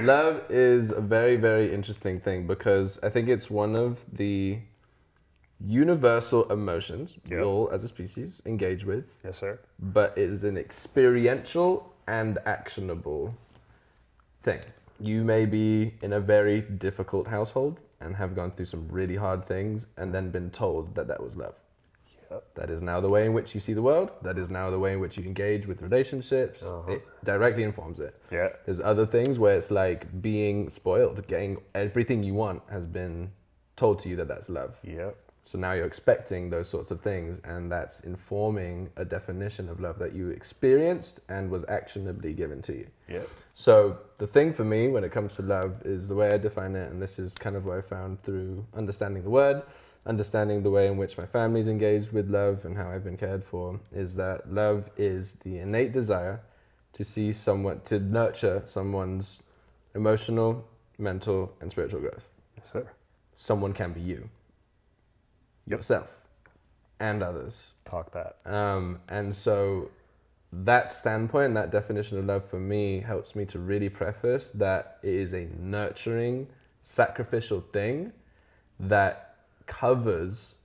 Love is a very, very interesting thing because I think it's one of the universal emotions we Yep. all as a species engage with, Yes, sir. but it is an experiential and actionable thing. You may be in a very difficult household and have gone through some really hard things and then been told that that was love. Yep. That is now the way in which you see the world. That is now the way in which you engage with relationships. It directly informs it. Yeah. There's other things where it's like being spoiled, getting everything you want has been told to you that that's love. Yep. So now you're expecting those sorts of things, and that's informing a definition of love that you experienced and was actionably given to you. Yep. So the thing for me when it comes to love is the way I define it, and this is kind of what I found through understanding the word, understanding the way in which my family's engaged with love and how I've been cared for, is that love is the innate desire to see someone, to nurture someone's emotional, mental, and spiritual growth. Yes, sir. Someone can be you, yourself, and others. Talk that. And so that standpoint, that definition of love for me helps me to really preface that it is a nurturing, sacrificial thing that covers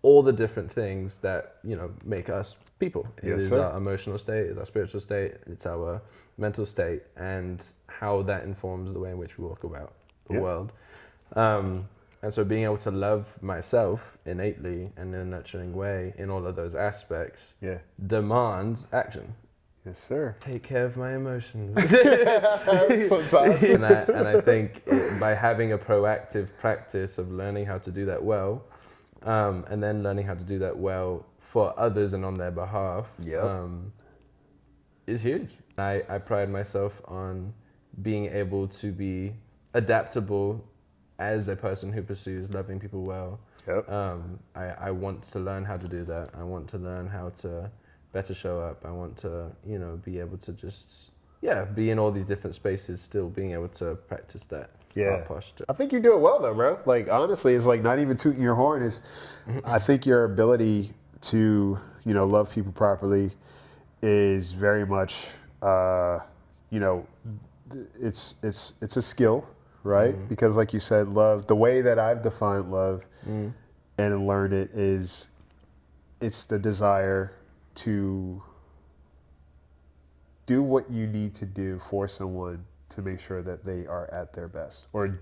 all the different things that, you know, make us people. It Yes, is sir. our emotional state, it's our spiritual state, it's our mental state, and how that informs the way in which we walk about the Yeah. world. And so being able to love myself innately and in a nurturing way in all of those aspects Yeah. demands action. Yes, sir. Take care of my emotions. Sometimes. And I think by having a proactive practice of learning how to do that well, and then learning how to do that well for others and on their behalf, Yep. is huge. I pride myself on being able to be adaptable as a person who pursues loving people well. Yep. I want to learn how to do that. I want to learn how to better show up. I want to, you know, be able to just, be in all these different spaces, still being able to practice that heart posture. I think you do it well though, bro. Like honestly, it's like not even tooting your horn. Is I think your ability to, you know, love people properly is very much, you know, it's a skill, right? Because like you said, love, the way that I've defined love and learned it is, it's the desire to do what you need to do for someone to make sure that they are at their best, or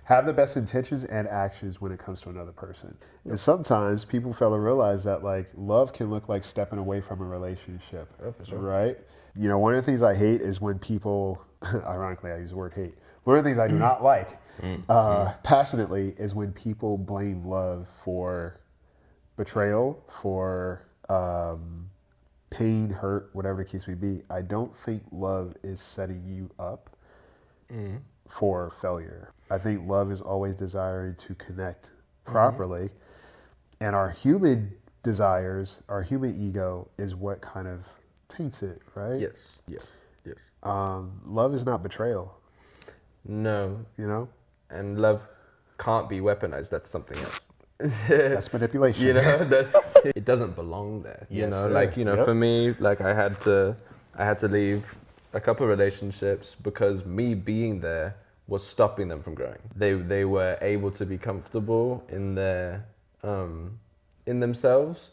have the best intentions and actions when it comes to another person. And sometimes people fail to realize that like love can look like stepping away from a relationship, Oh, for sure. right? You know, one of the things I hate is when people, ironically I use the word hate, one of the things I do not like passionately is when people blame love for betrayal, for pain, hurt, whatever the case may be. I don't think love is setting you up for failure. I think love is always desiring to connect properly, and our human desires, our human ego is what kind of taints it, right? Yes. Love is not betrayal, No, you know? and love can't be weaponized. That's something else. That's manipulation. You know, it doesn't belong there. You Yes, know, sir. like, you know, Yep. for me, like I had to leave a couple of relationships because me being there was stopping them from growing. They were able to be comfortable in their in themselves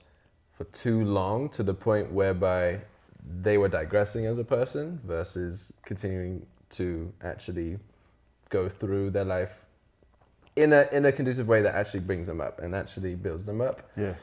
for too long, to the point whereby they were digressing as a person versus continuing to actually go through their life in a conducive way that actually brings them up and actually builds them up. Yeah.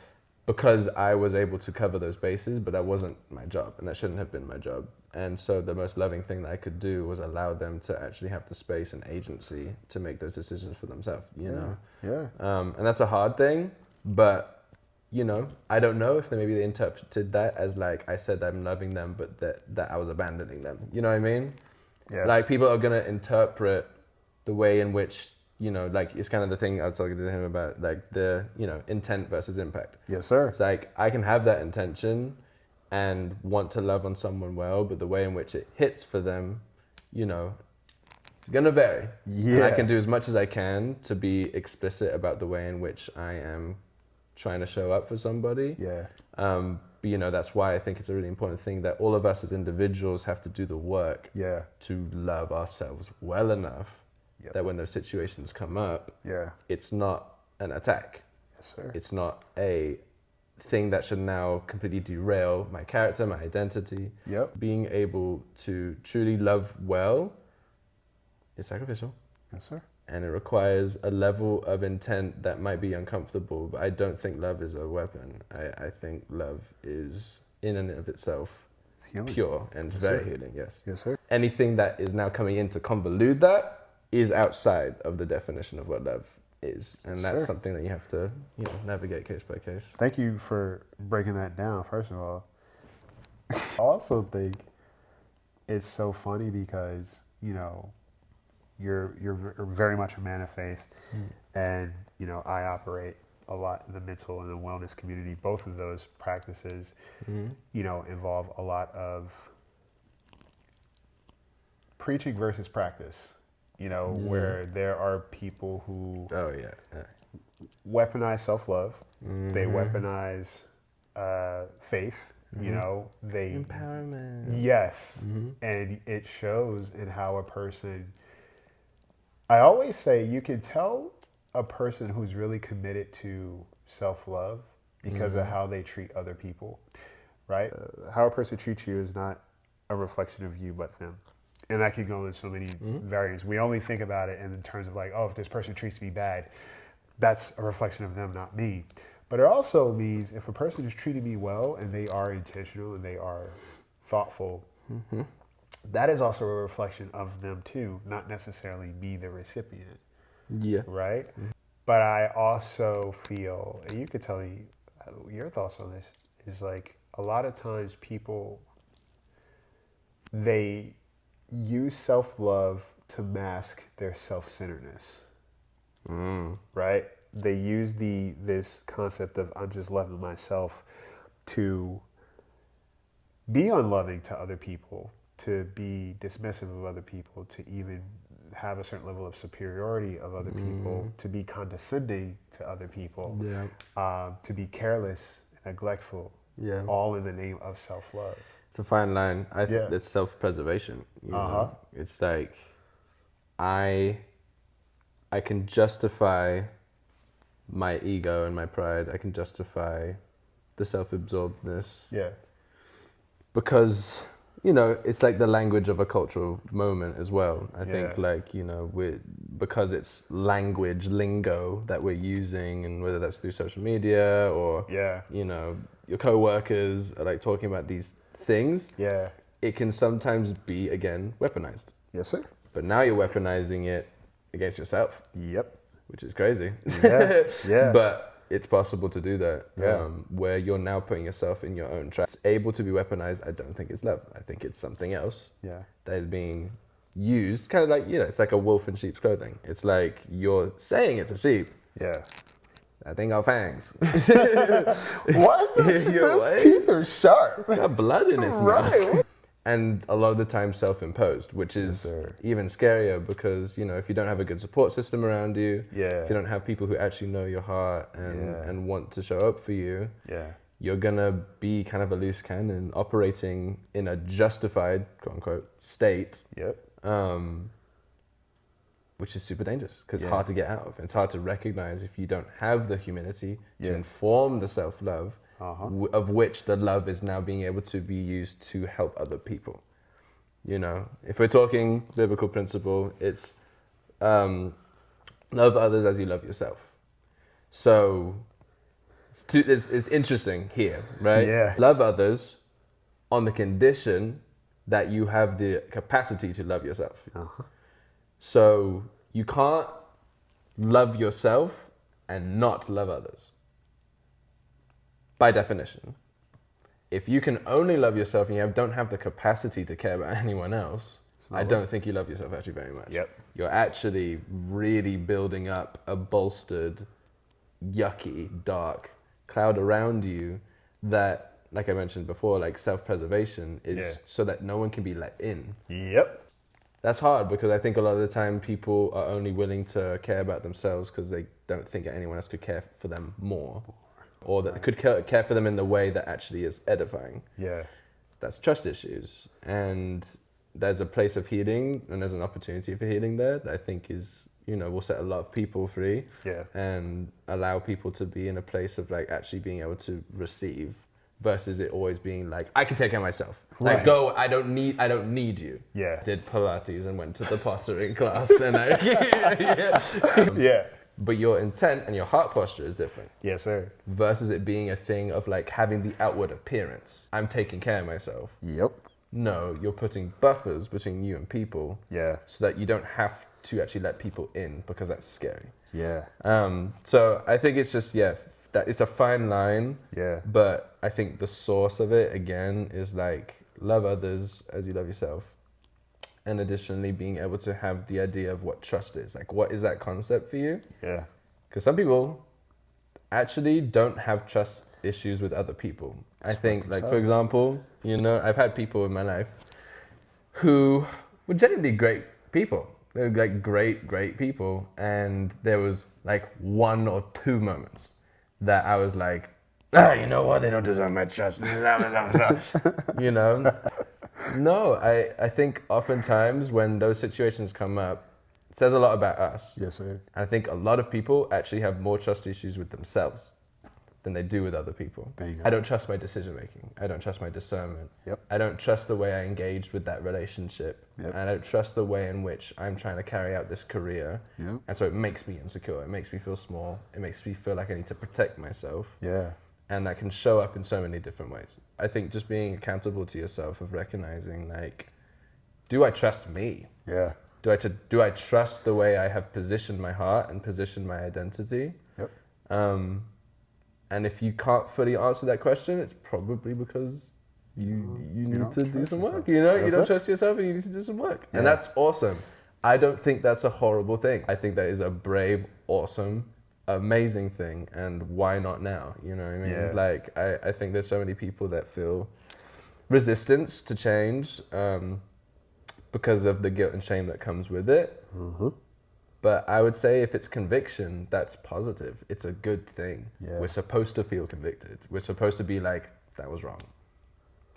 Because I was able to cover those bases, but that wasn't my job, and that shouldn't have been my job. And so the most loving thing that I could do was allow them to actually have the space and agency to make those decisions for themselves, you know? Yeah. And that's a hard thing, but, you know, I don't know if maybe they interpreted that as like, I said I'm loving them, but that I was abandoning them. You know what I mean? Yeah. Like, people are going to interpret the way in which, you know, like, it's kind of the thing I was talking to him about, like the, you know, intent versus impact. Yes, sir. It's like, I can have that intention and want to love on someone well, but the way in which it hits for them, you know, it's going to vary. Yeah. And I can do as much as I can to be explicit about the way in which I am trying to show up for somebody. Yeah. But, you know, that's why I think it's a really important thing that all of us as individuals have to do the work Yeah. to love ourselves well enough Yep. that when those situations come up, Yeah. it's not an attack. Yes, sir. It's not a thing that should now completely derail my character, my identity. Yep. Being able to truly love well is sacrificial. Yes, sir. And it requires a level of intent that might be uncomfortable, but I don't think love is a weapon. I think love is, in and of itself, It's healing. pure and Yes, very sir. healing, yes. Yes, sir. Anything that is now coming in to convolute that is outside of the definition of what love is. And Yes, that's sir. something that you have to, you know, navigate case by case. Thank you for breaking that down, first of all. I also think it's so funny because, you know, you're very much a man of faith, and, you know, I operate a lot in the mental and the wellness community. Both of those practices, you know, involve a lot of preaching versus practice, you know, where there are people who Oh, yeah. weaponize self-love, they weaponize faith, you know, they Empowerment. yes, and it shows in how a person, I always say you can tell a person who's really committed to self-love because of how they treat other people, right? How a person treats you is not a reflection of you but them. And that can go in so many variants. We only think about it in terms of like, oh, if this person treats me bad, that's a reflection of them, not me. But it also means if a person is treating me well and they are intentional and they are thoughtful, that is also a reflection of them too, not necessarily me, the recipient, Yeah. right? But I also feel, and you could tell me your thoughts on this, is like a lot of times people, they use self-love to mask their self-centeredness, right? They use this concept of I'm just loving myself to be unloving to other people, to be dismissive of other people, to even have a certain level of superiority of other people, to be condescending to other people, to be careless and neglectful, Yeah. all in the name of self-love. It's a fine line. I think Yeah. it's self-preservation. You know? It's like I can justify my ego and my pride. I can justify the self-absorbedness Yeah. because, you know, it's like the language of a cultural moment as well. I think, Yeah. like, you know, because it's language, lingo that we're using, and whether that's through social media or, Yeah. you know, your co-workers are like talking about these things, Yeah. it can sometimes be, again, weaponized. Yes, sir. But now you're weaponizing it against yourself, Yep. which is crazy. Yeah. Yeah. But it's possible to do that, Yeah. where you're now putting yourself in your own trap. It's able to be weaponized. I don't think it's love. I think it's something else Yeah. that is being used, kind of like, you know, it's like a wolf in sheep's clothing. It's like you're saying it's a sheep. Yeah. That thing got fangs. What? Those You're what? teeth are sharp. It's got blood in its Right. mouth. And a lot of the time self-imposed, which is sir. even scarier because, you know, if you don't have a good support system around you, Yeah. if you don't have people who actually know your heart and want to show up for you, Yeah. you're gonna be kind of a loose cannon operating in a justified, quote unquote, state, Yep. which is super dangerous because it's Yeah. hard to get out of. It's hard to recognize if you don't have the humility to Yeah. inform the self-love, Uh-huh. of which the love is now being able to be used to help other people. You know, if we're talking biblical principle, it's love others as you love yourself. So it's interesting here, right? Yeah. Love others on the condition that you have the capacity to love yourself. Uh-huh. So you can't love yourself and not love others. By definition. If you can only love yourself and you don't have the capacity to care about anyone else, I don't think you love yourself actually very much. Yep. You're actually really building up a bolstered, yucky, dark cloud around you that, like I mentioned before, like self-preservation is Yeah. so that no one can be let in. Yep. That's hard because I think a lot of the time people are only willing to care about themselves because they don't think anyone else could care for them more. or that could care for them in the way that actually is edifying. Yeah. That's trust issues. And there's a place of healing and there's an opportunity for healing there that I think is, will set a lot of people free. Yeah. And allow people to be in a place of like actually being able to receive versus it always being like, I can take care of myself. Like, Right. go, I don't need you. Yeah. Did Pilates and went to the pottering class and Yeah. But your intent and your heart posture is different. Yes, sir. Versus it being a thing of like having the outward appearance. I'm taking care of myself. Yep. No, you're putting buffers between you and people. Yeah. So that you don't have to actually let people in because that's scary. Yeah. So I think it's just, that it's a fine line. Yeah. But I think the source of it, again, is like love others as you love yourself. And additionally, being able to have the idea of what trust is. Like, what is that concept for you? Yeah. Because some people actually don't have trust issues with other people. I think, like, for example, I've had people in my life who were genuinely great people. They were like great people. And there was like 1 or 2 moments that I was like, you know what? They don't deserve my trust. No, I think oftentimes when those situations come up, it says a lot about us. Yes, sir. I think a lot of people actually have more trust issues with themselves than they do with other people. There you go. I don't trust my decision making. I don't trust my discernment. Yep. I don't trust the way I engaged with that relationship. Yep. I don't trust the way in which I'm trying to carry out this career. Yep. And so it makes me insecure. It makes me feel small. It makes me feel like I need to protect myself. Yeah. And that can show up in so many different ways. I think just being accountable to yourself of recognizing, like, do I trust me? Yeah. Do I trust the way I have positioned my heart and positioned my identity? Yep. And if you can't fully answer that question, it's probably because you need to do some work. You don't trust yourself and you need to do some work. Yeah. And that's awesome. I don't think that's a horrible thing. I think that is a brave, awesome, amazing thing. And why not now? You know what I mean? Yeah. Like, I think there's so many people that feel resistance to change because of the guilt and shame that comes with it. Mm-hmm. But I would say if it's conviction, that's positive. It's a good thing. Yeah. We're supposed to feel convicted. We're supposed to be like, that was wrong.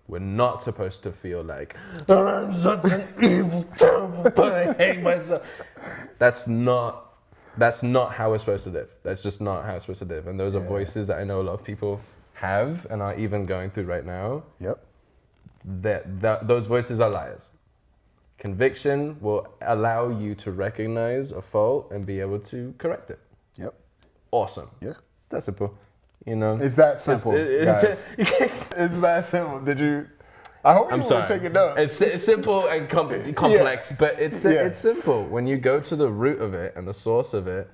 We're not supposed to feel like, I'm such an evil, terrible, but I hate myself. That's not how we're supposed to live. That's just not how we're supposed to live. And those are voices that I know a lot of people have and are even going through right now. Yep. Those voices are liars. Conviction will allow you to recognize a fault and be able to correct it. Yep. Awesome. Yeah. It's that simple. It's that simple, guys. It's that simple. I hope you were taking notes. It's simple and complex, but it's simple. When you go to the root of it and the source of it,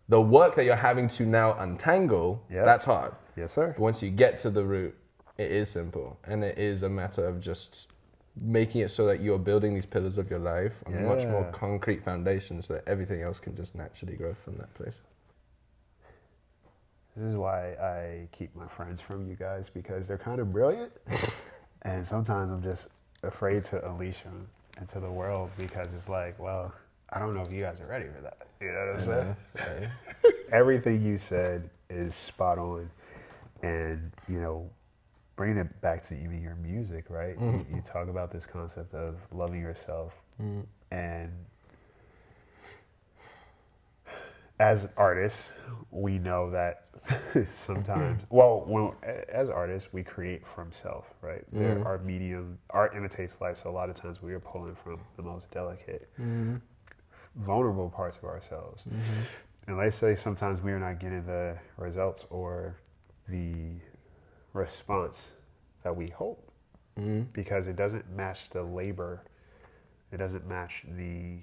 the work that you're having to now untangle, that's hard. Yes, sir. But once you get to the root, it is simple. And it is a matter of just making it so that you're building these pillars of your life on a much more concrete foundation so that everything else can just naturally grow from that place. This is why I keep my friends from you guys, because they're kind of brilliant. And sometimes I'm just afraid to unleash them into the world because it's like, well, I don't know if you guys are ready for that. You know what I'm saying? Everything you said is spot on. And, bringing it back to even your music, right? Mm-hmm. You talk about this concept of loving yourself. Mm-hmm. And as artists, we know that sometimes, as artists, we create from self, right? Mm-hmm. Art imitates life, so a lot of times we are pulling from the most delicate, vulnerable parts of ourselves. Mm-hmm. And let's say sometimes we are not getting the results or the response that we hope, because it doesn't match the labor, it doesn't match the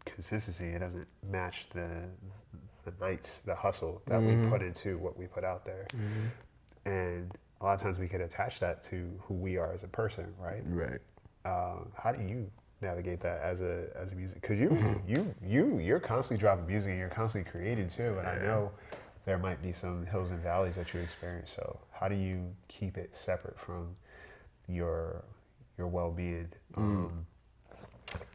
consistency, it doesn't match the nights, the hustle that we put into what we put out there. And a lot of times we could attach that to who we are as a person, right? Right. How do you navigate that as a music? Because you're constantly dropping music and you're constantly creating too, and I know there might be some hills and valleys that you experience. So how do you keep it separate from your well-being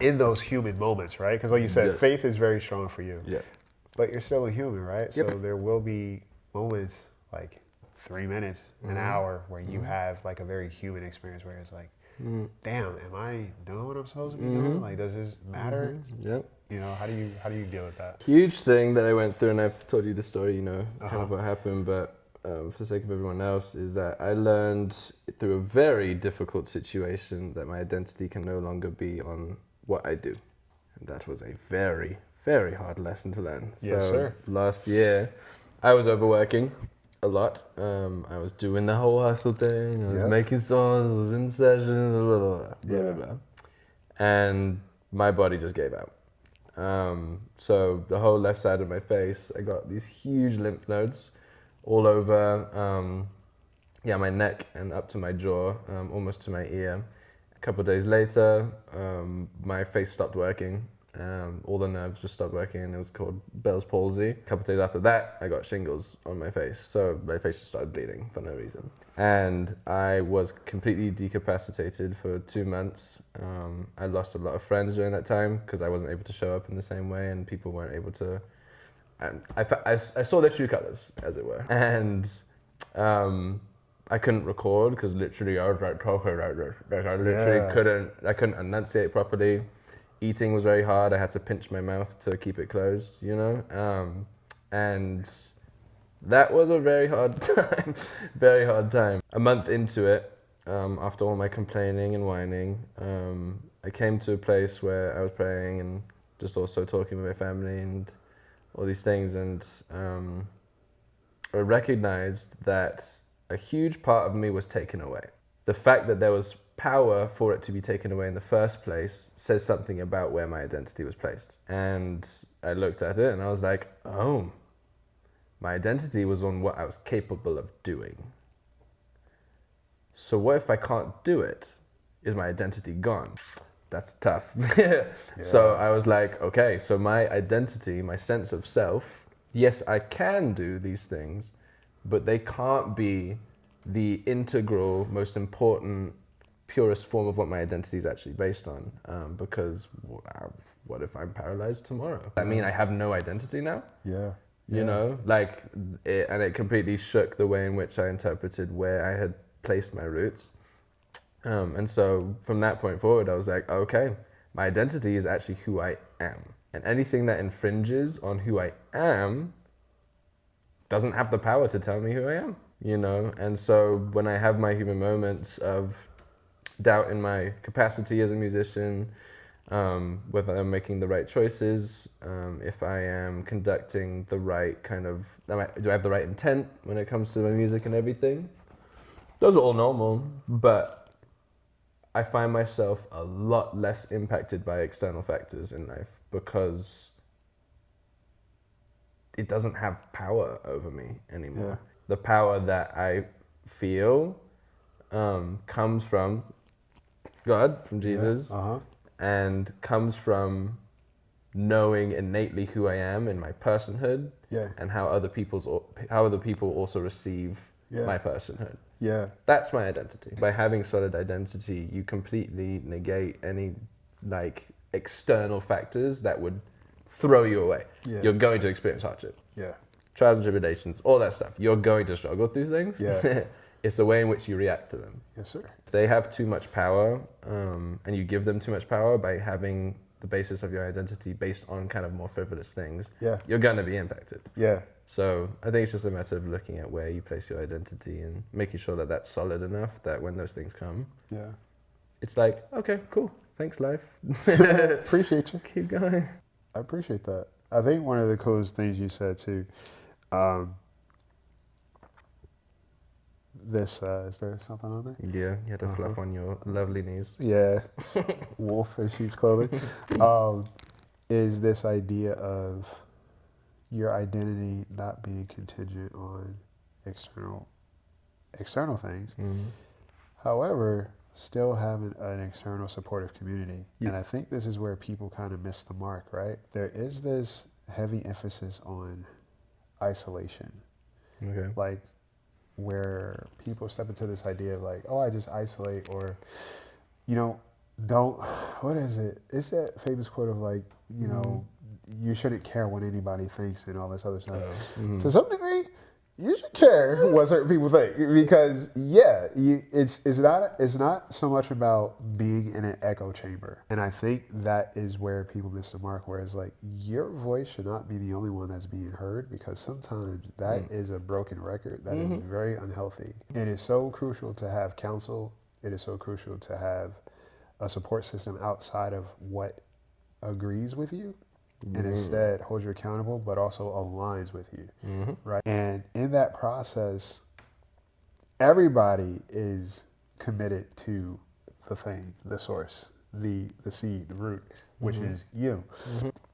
in those human moments, right? Because like you said, faith is very strong for you. Yeah. But you're still a human, right? Yep. So there will be moments, like 3 minutes, an hour, where you have like a very human experience where it's like, damn, am I doing what I'm supposed to be doing? Like, does this matter? Yep. You know, how do you deal with that? Huge thing that I went through, and I've told you the story, you know, kind Uh-huh. of what happened, but for the sake of everyone else, is that I learned through a very difficult situation that my identity can no longer be on what I do. And that was a very, very hard lesson to learn. Yes, so sir. last year, I was overworking a lot. I was doing the whole hustle thing. I was Yep. making songs, I was in sessions, blah, blah, blah, blah, Yeah. blah, blah. And my body just gave out. So the whole left side of my face, I got these huge lymph nodes all over, my neck and up to my jaw, almost to my ear. A couple of days later, my face stopped working. All the nerves just stopped working, and it was called Bell's palsy. A couple of days after that, I got shingles on my face, so my face just started bleeding for no reason. And I was completely decapacitated for 2 months. I lost a lot of friends during that time because I wasn't able to show up in the same way, and people weren't able to. And I saw their true colors, as it were. And I couldn't record because literally I was like talking like this. Like I literally I couldn't enunciate properly. Eating was very hard. I had to pinch my mouth to keep it closed, you know? And that was a very hard time, very hard time. A month into it, after all my complaining and whining, I came to a place where I was praying and just also talking with my family and all these things, and I recognized that a huge part of me was taken away. The fact that there was power for it to be taken away in the first place says something about where my identity was placed. And I looked at it and I was like, oh, my identity was on what I was capable of doing. So what if I can't do it? Is my identity gone? That's tough. So I was like, okay, so my identity, my sense of self, yes, I can do these things, but they can't be the integral, most important, purest form of what my identity is actually based on. Because what if I'm paralyzed tomorrow? I mean, I have no identity now. Yeah. You know, like, it completely shook the way in which I interpreted where I had placed my roots. And so from that point forward, I was like, okay, my identity is actually who I am. And anything that infringes on who I am doesn't have the power to tell me who I am, you know? And so when I have my human moments of doubt in my capacity as a musician, whether I'm making the right choices, if I am conducting the right kind of, do I have the right intent when it comes to my music and everything? Those are all normal, but I find myself a lot less impacted by external factors in life because it doesn't have power over me anymore. Yeah. The power that I feel comes from God, from Jesus, and comes from knowing innately who I am in my personhood, and how other people also receive my personhood. Yeah. That's my identity. By having solid identity, you completely negate any like external factors that would throw you away. Yeah. You're going to experience hardship. Yeah. Trials and tribulations, all that stuff. You're going to struggle through things. Yeah. It's the way in which you react to them. Yes, sir. If they have too much power, and you give them too much power by having the basis of your identity based on kind of more frivolous things, you're going to be impacted. Yeah. So I think it's just a matter of looking at where you place your identity and making sure that that's solid enough that when those things come, it's like, okay, cool, thanks life. Appreciate you. Keep going. I appreciate that. I think one of the coolest things you said too, is there something on there? Yeah, you had to fluff on your lovely knees. Yeah, wolf in sheep's clothing. Is this idea of your identity not being contingent on external things, however, still having an external supportive community. Yes. And I think this is where people kind of miss the mark, right? There is this heavy emphasis on isolation. Okay. Like, where people step into this idea of like, oh, I just isolate, or, you know, what is it? It's that famous quote of like, you know, you shouldn't care what anybody thinks and all this other stuff. To some degree, you should care what certain people think because it's not so much about being in an echo chamber, and I think that is where people miss the mark. Whereas like your voice should not be the only one that's being heard because sometimes that is a broken record that is very unhealthy. It is so crucial to have counsel. It is so crucial to have a support system outside of what agrees with you and instead holds you accountable, but also aligns with you, right? And in that process, everybody is committed to the thing, the source, the seed, the root, which is you.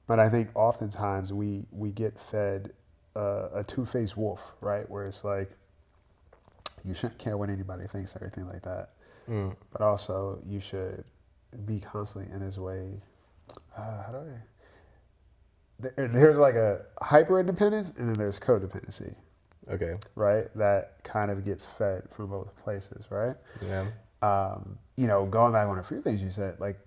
But I think oftentimes we get fed a two-faced wolf, right? Where it's like you shouldn't care what anybody thinks, everything like that. But also you should be constantly in this way. How do I? There's like a hyper independence and then there's codependency, Okay. right? That kind of gets fed from both places, right? Yeah. Going back on a few things you said, like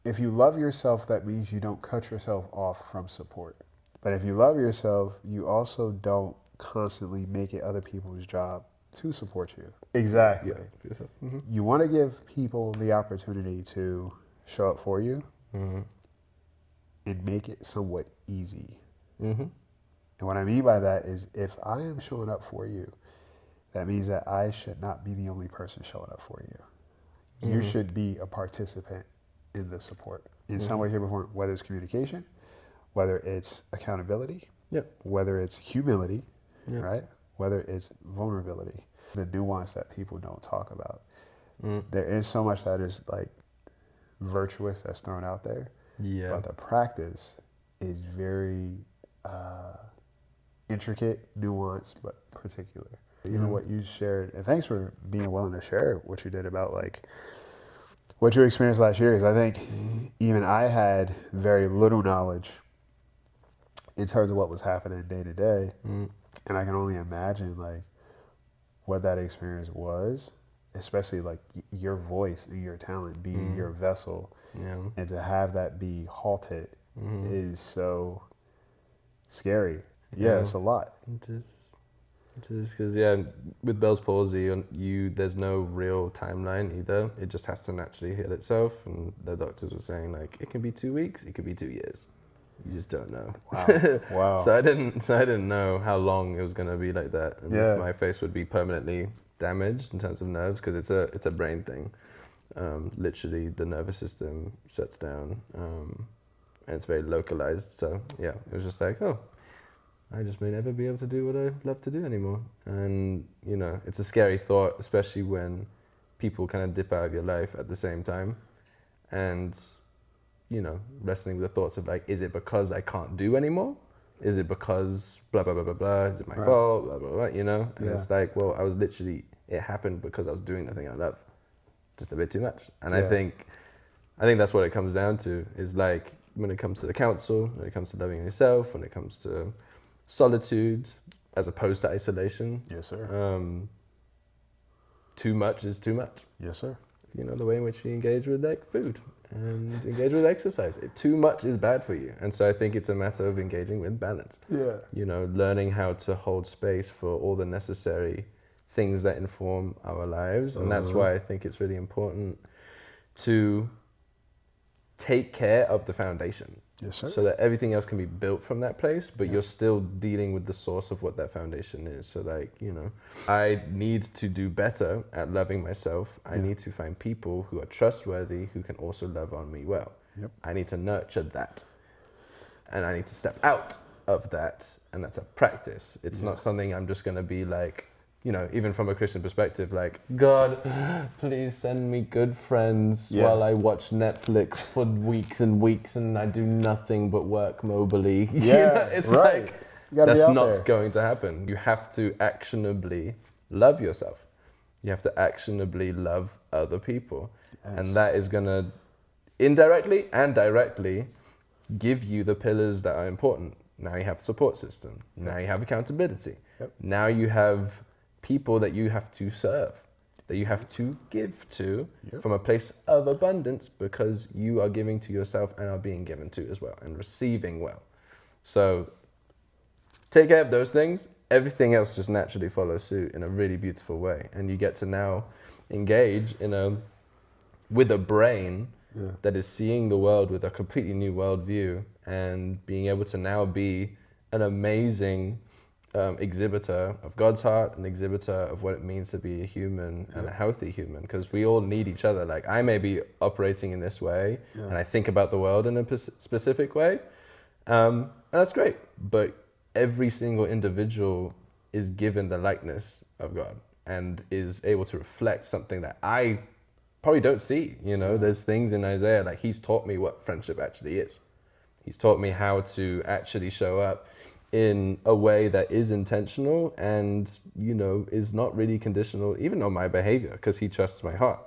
if you love yourself, that means you don't cut yourself off from support. But if you love yourself, you also don't constantly make it other people's job to support you. Exactly. Yeah. You want to give people the opportunity to show up for you. And make it somewhat easy. And what I mean by that is if I am showing up for you, that means that I should not be the only person showing up for you. You should be a participant in the support in some way, shape, or form, whether it's communication, whether it's accountability, whether it's humility, right? Whether it's vulnerability, the nuance that people don't talk about. There is so much that is like virtuous that's thrown out there. Yeah. But the practice is very intricate, nuanced, but particular. Even what you shared, and thanks for being willing to share what you did about like what you experienced last year. Because I think even I had very little knowledge in terms of what was happening day to day, and I can only imagine like what that experience was, especially like your voice and your talent being your vessel. And to have that be halted is so scary. Yeah, it's a lot. It is because with Bell's palsy, there's no real timeline either. It just has to naturally heal itself. And the doctors were saying like it can be 2 weeks, it could be 2 years. You just don't know. Wow. So I didn't know how long it was gonna be like that, and if my face would be permanently damaged in terms of nerves because it's a brain thing. Literally, the nervous system shuts down, and it's very localized. So yeah, it was just like, oh, I just may never be able to do what I love to do anymore. And it's a scary thought, especially when people kind of dip out of your life at the same time, and wrestling with the thoughts of like, is it because I can't do anymore? Is it because blah blah blah blah blah? Is it my fault? Blah blah blah. And it's like, well, it happened because I was doing the thing I love. Just a bit too much. And I think that's what it comes down to, is like when it comes to the counsel, when it comes to loving yourself, when it comes to solitude as opposed to isolation. Yes, sir. Too much is too much. Yes, sir. The way in which you engage with like food and engage with exercise. Too much is bad for you. And so I think it's a matter of engaging with balance. Yeah. Learning how to hold space for all the necessary things that inform our lives. And that's why I think it's really important to take care of the foundation. Yes, sir. So that everything else can be built from that place, but you're still dealing with the source of what that foundation is. So like, I need to do better at loving myself. I need to find people who are trustworthy, who can also love on me well. I need to nurture that. And I need to step out of that. And that's a practice. It's not something I'm just going to be like, even from a Christian perspective, like, God, please send me good friends while I watch Netflix for weeks and weeks and I do nothing but work mobily. It's like, that's not going to happen. You have to actionably love yourself. You have to actionably love other people. Yes. And that is going to indirectly and directly give you the pillars that are important. Now you have support system. Now you have accountability. Now you have people that you have to serve, that you have to give to from a place of abundance, because you are giving to yourself and are being given to as well and receiving well. So take care of those things, everything else just naturally follows suit in a really beautiful way. And you get to now engage with a brain that is seeing the world with a completely new worldview and being able to now be an amazing exhibitor of God's heart, an exhibitor of what it means to be a human and a healthy human, because we all need each other. Like, I may be operating in this way and I think about the world in a specific way, and that's great, but every single individual is given the likeness of God and is able to reflect something that I probably don't see. There's things in Isaiah, like, he's taught me what friendship actually is. He's taught me how to actually show up in a way that is intentional and, is not really conditional even on my behavior, because he trusts my heart.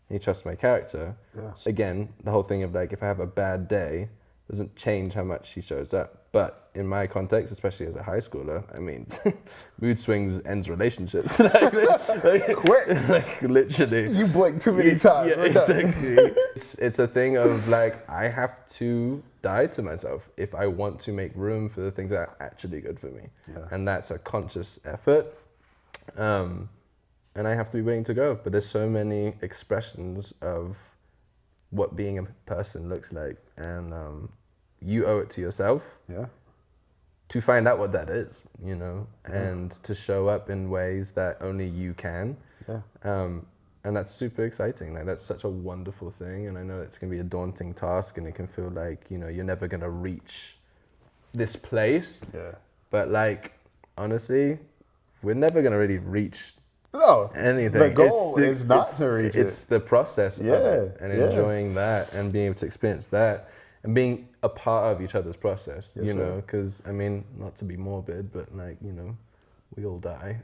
He trusts my character. Yeah. Again, the whole thing of, like, if I have a bad day, doesn't change how much he shows up. But in my context, especially as a high schooler, I mean, mood swings ends relationships. Quick. Like, literally. You blink too many times. Yeah, exactly. It's a thing of, like, I have to die to myself if I want to make room for the things that are actually good for me. Yeah. And that's a conscious effort. And I have to be willing to go. But there's so many expressions of what being a person looks like. And you owe it to yourself to find out what that is, and to show up in ways that only you can. And that's super exciting. Like, that's such a wonderful thing. And I know it's going to be a daunting task and it can feel like, you're never going to reach this place. Yeah. But, like, honestly, we're never going to really reach anything. The goal is not to reach it. It's the process of it and enjoying that and being able to experience that and being a part of each other's process, because, I mean, not to be morbid, but, like, we all die.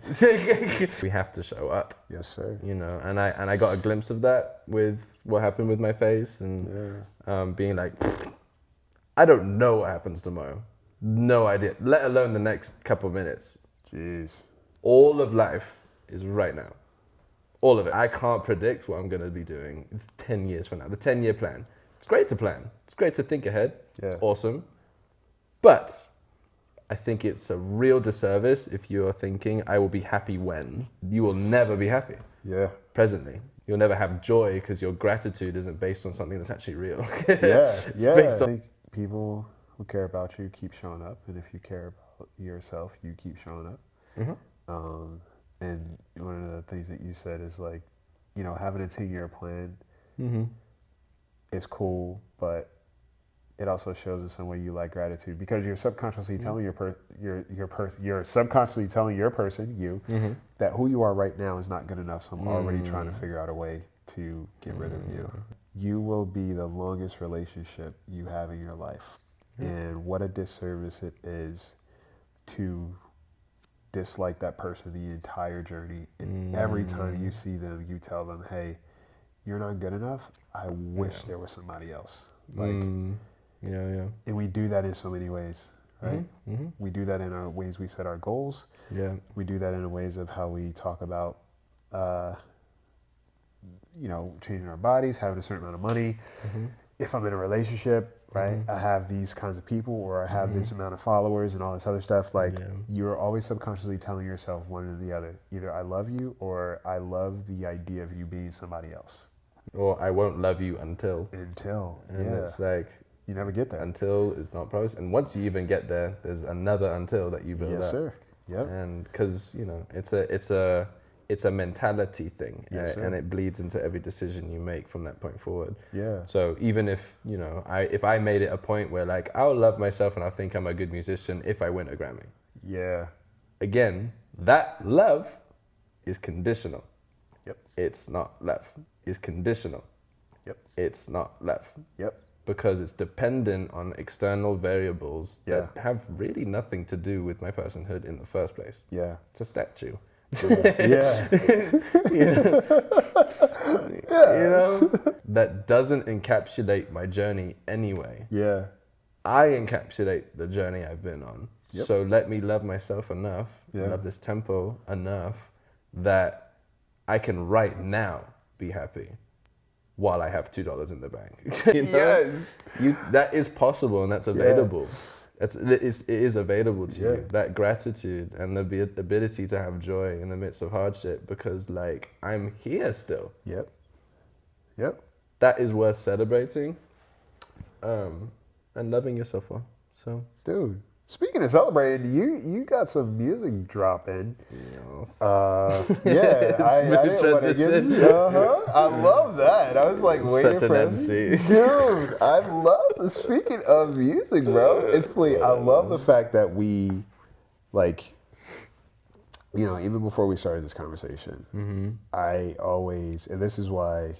We have to show up. Yes, sir. And I got a glimpse of that with what happened with my face and being like, I don't know what happens tomorrow. No idea. Let alone the next couple of minutes. Jeez. All of life is right now. All of it. I can't predict what I'm going to be doing 10 years from now. The 10-year plan. It's great to plan. It's great to think ahead. Yeah. It's awesome. But I think it's a real disservice if you're thinking, I will be happy when. You will never be happy. Yeah. Presently. You'll never have joy because your gratitude isn't based on something that's actually real. It's based on... I think people who care about you keep showing up. And if you care about yourself, you keep showing up. Mm-hmm. And one of the things that you said is, like, having a 10-year plan is cool, but it also shows in some way you lack gratitude because you're subconsciously telling you're subconsciously telling your person that who you are right now is not good enough. So I'm already trying to figure out a way to get rid of you. You will be the longest relationship you have in your life, and what a disservice it is to dislike that person the entire journey. And every time you see them, you tell them, "Hey, you're not good enough. I wish there was somebody else." Like. And we do that in so many ways, right? We do that in our ways we set our goals. We do that in the ways of how we talk about, changing our bodies, having a certain amount of money. If I'm in a relationship, right, I have these kinds of people, or I have this amount of followers and all this other stuff. Like, you're always subconsciously telling yourself one or the other. Either I love you, or I love the idea of you being somebody else. Or I won't love you until. And it's like, you never get there. Until is not promised. And once you even get there, there's another until that you build up. Yes, sir. Yep. And because, it's a mentality thing. Yes, sir. And it bleeds into every decision you make from that point forward. Yeah. So even if, if I made it a point where, like, I'll love myself and I'll think I'm a good musician if I win a Grammy. Yeah. Again, that love is conditional. Yep. It's not love. It's conditional. Yep. It's not love. Yep. Because it's dependent on external variables that have really nothing to do with my personhood in the first place. Yeah. It's a statue. Yeah. That doesn't encapsulate my journey anyway. Yeah. I encapsulate the journey I've been on. Yep. So let me love myself enough, love this tempo enough that I can right now be happy while I have $2 in the bank. Yes. That is possible and that's available. it is available to Yeah. you. That gratitude and the ability to have joy in the midst of hardship, because like I'm here still. Yep. Yep. That is worth celebrating, and loving yourself for. So, Dude, speaking of celebrating, you got some music dropping. Yeah, I didn't want to get. I love that. I was like waiting Such for an him. MC. Dude, I love. Speaking of music, bro, I love the fact that we, like, you know, even before we started this conversation, I always, and this is why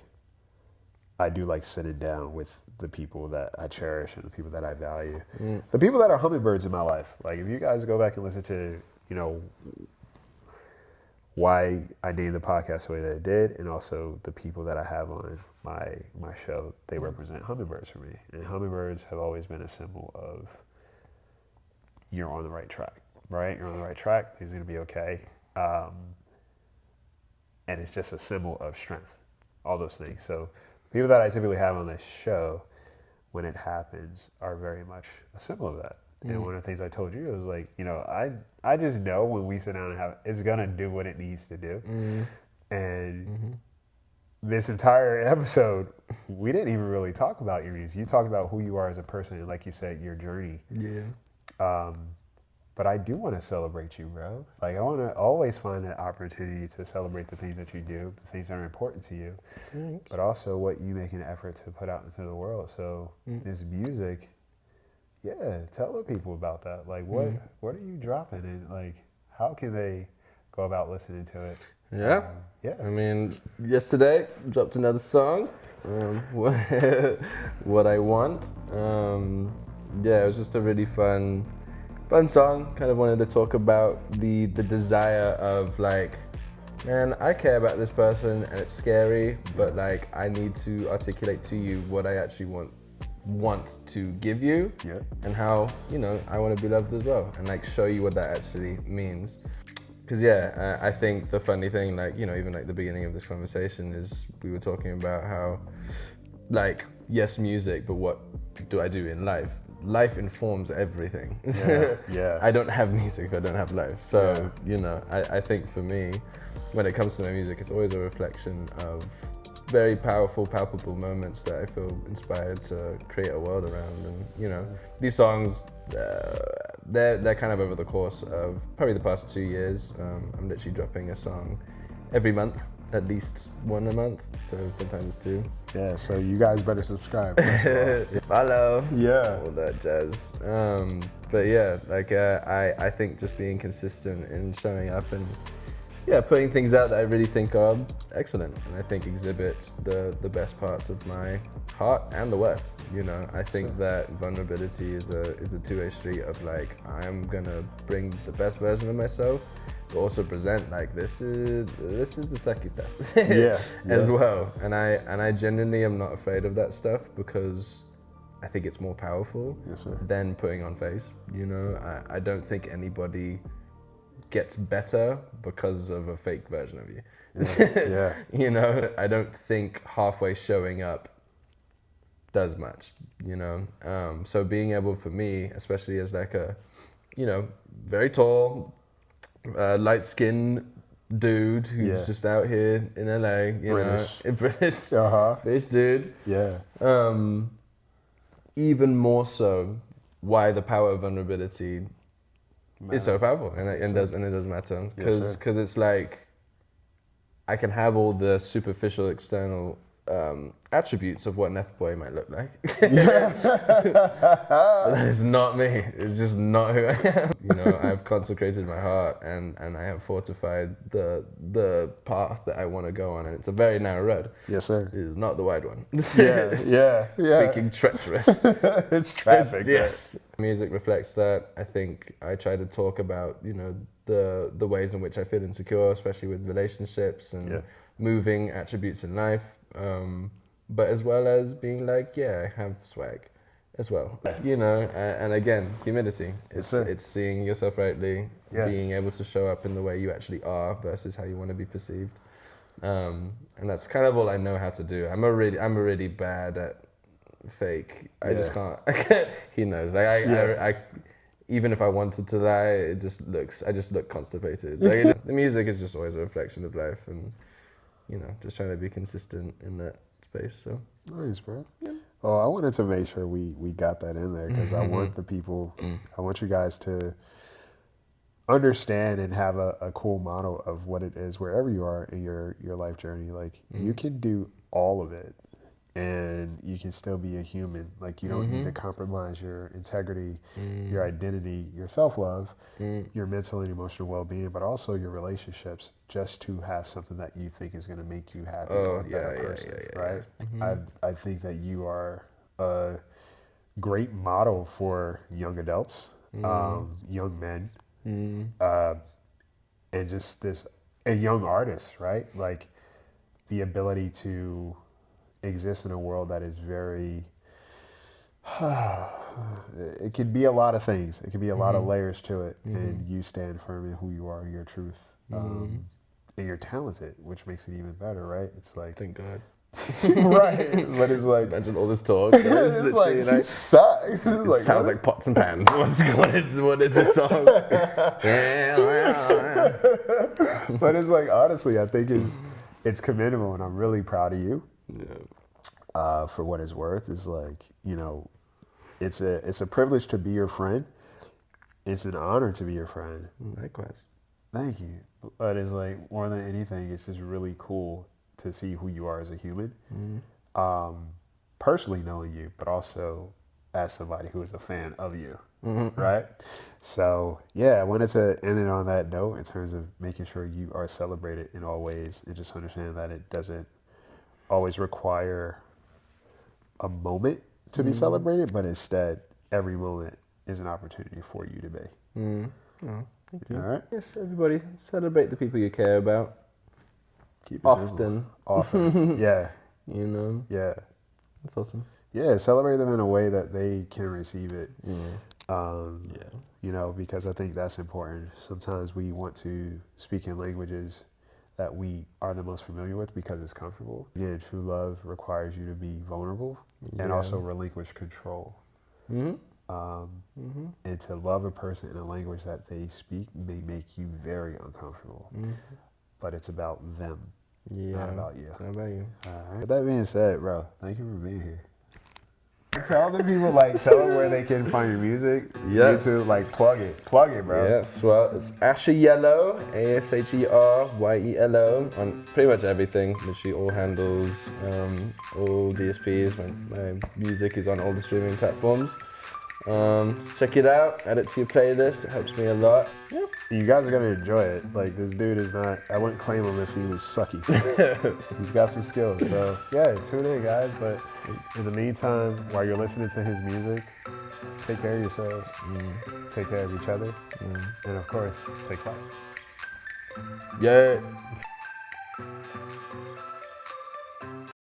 I do like sitting down with the people that I cherish and the people that I value. The people that are hummingbirds in my life. Like, if you guys go back and listen to, you know, why I named the podcast the way that I did, and also the people that I have on my show, they represent hummingbirds for me. And hummingbirds have always been a symbol of you're on the right track, right? You're on the right track, things are going to be okay. And it's just a symbol of strength, all those things. So people that I typically have on this show, when it happens, are very much a symbol of that. And one of the things I told you was like, you know, I just know when we sit down and have, it's gonna do what it needs to do. And this entire episode, we didn't even really talk about your music. You talked about who you are as a person, and like you said, your journey. yeah. But I do want to celebrate you, bro. Like, I want to always find an opportunity to celebrate the things that you do, the things that are important to you, but also what you make an effort to put out into the world. So this music, yeah, tell the people about that. Like, what are you dropping, and like, how can they go about listening to it? Yeah. Yeah. I mean, yesterday dropped another song. What I want. Yeah, it was just a really fun song. Kind of wanted to talk about the desire of like, man, I care about this person and it's scary, but like I need to articulate to you what I actually want to give you, and how, you know, I want to be loved as well, and like show you what that actually means. Because yeah, I think the funny thing, like, you know, even like the beginning of this conversation is we were talking about how, like, yes, music, but what do I do in life? Life informs everything. Yeah. I don't have music if I don't have life. So, you know, I think for me, when it comes to my music, it's always a reflection of very powerful, palpable moments that I feel inspired to create a world around. And, you know, these songs, they're kind of over the course of probably the past 2 years. I'm literally dropping a song every month, at least one a month, so sometimes two. Yeah, so you guys better subscribe. Follow. Yeah. All that jazz. But yeah, like I think just being consistent in showing up and putting things out that I really think are excellent, and I think exhibit the best parts of my heart and the worst. You know, I think that vulnerability is a two-way street of like, I'm gonna bring the best version of myself, but also present like this is the sucky stuff. As well. And I genuinely am not afraid of that stuff, because I think it's more powerful than putting on face. You know, I don't think anybody gets better because of a fake version of you. You know, I don't think halfway showing up does much, you know. So being able, for me, especially as like a, you know, very tall, light-skinned dude who's just out here in LA, you British. know, British dude. Yeah. Even more so, why the power of vulnerability is so powerful, and it does matter, because it's like I can have all the superficial external attributes of what an F-boy might look like. But that is not me. It's just not who I am. You know, I've consecrated my heart, and I have fortified the path that I want to go on, and it's a very narrow road. Yes, sir. It is not the wide one. Yeah. Freaking treacherous. It's traffic. Yes. Music reflects that. I think I try to talk about, you know, the ways in which I feel insecure, especially with relationships and moving attributes in life. But as well as being like, I have swag as well. You know, and again, humility. It's seeing yourself rightly, being able to show up in the way you actually are versus how you want to be perceived. And that's kind of all I know how to do. I'm really bad at fake. I just can't. He knows. Like even if I wanted to lie, I just look constipated. Like, the music is just always a reflection of life, and just trying to be consistent in that space. So nice, bro. Yeah. Oh, I wanted to make sure we got that in there because I want the people, I want you guys to understand and have a cool model of what it is wherever you are in your life journey. Like you can do all of it and you can still be a human. Like you don't need to compromise your integrity, your identity, your self-love, your mental and emotional well-being, but also your relationships, just to have something that you think is going to make you happy or a better person, right? I think that you are a great model for young adults, young men, and just and young artists, right? Like the ability to exist in a world that is very it could be a lot of things. It could be a lot of layers to it, and you stand firm in who you are, your truth, and you're talented, which makes it even better, right? It's like, thank God. Right, but it's like, imagine all this talk. it's like, he sucks. It Like, sounds like pots and pans. What is this song? But it's like, honestly, I think it's commendable, and I'm really proud of you. Yeah. For what it's worth. Is like, it's a privilege to be your friend. It's an honor to be your friend. Likewise. Thank you. But it's like, more than anything, it's just really cool to see who you are as a human. Personally knowing you, but also as somebody who is a fan of you, right? So yeah, I wanted to end it on that note in terms of making sure you are celebrated in all ways, and just understand that it doesn't always require a moment to be celebrated, but instead every moment is an opportunity for you to be. Oh, thank you. All right. Yes, everybody, celebrate the people you care about. Keep it Often. Often. Yeah. Yeah. That's awesome. Yeah. Celebrate them in a way that they can receive it. Yeah. Because I think that's important. Sometimes we want to speak in languages that we are the most familiar with because it's comfortable. Again, true love requires you to be vulnerable and also relinquish control. And to love a person in a language that they speak may make you very uncomfortable. But it's about them, not about you. Not about you. All right. With that being said, bro, thank you for being here. Tell the people, tell them where they can find your music. Yes. YouTube, plug it, bro. Yes, well, it's Asher Yellow, ASHERYELO, on pretty much everything. Literally all handles, all DSPs. My music is on all the streaming platforms. Check it out, add it to your playlist. It helps me a lot. Yeah. You guys are gonna enjoy it. This dude is not, I wouldn't claim him if he was sucky. He's got some skills. So yeah, tune in, guys. But in the meantime, while you're listening to his music, take care of yourselves, take care of each other, and of course, take flight. Yeah.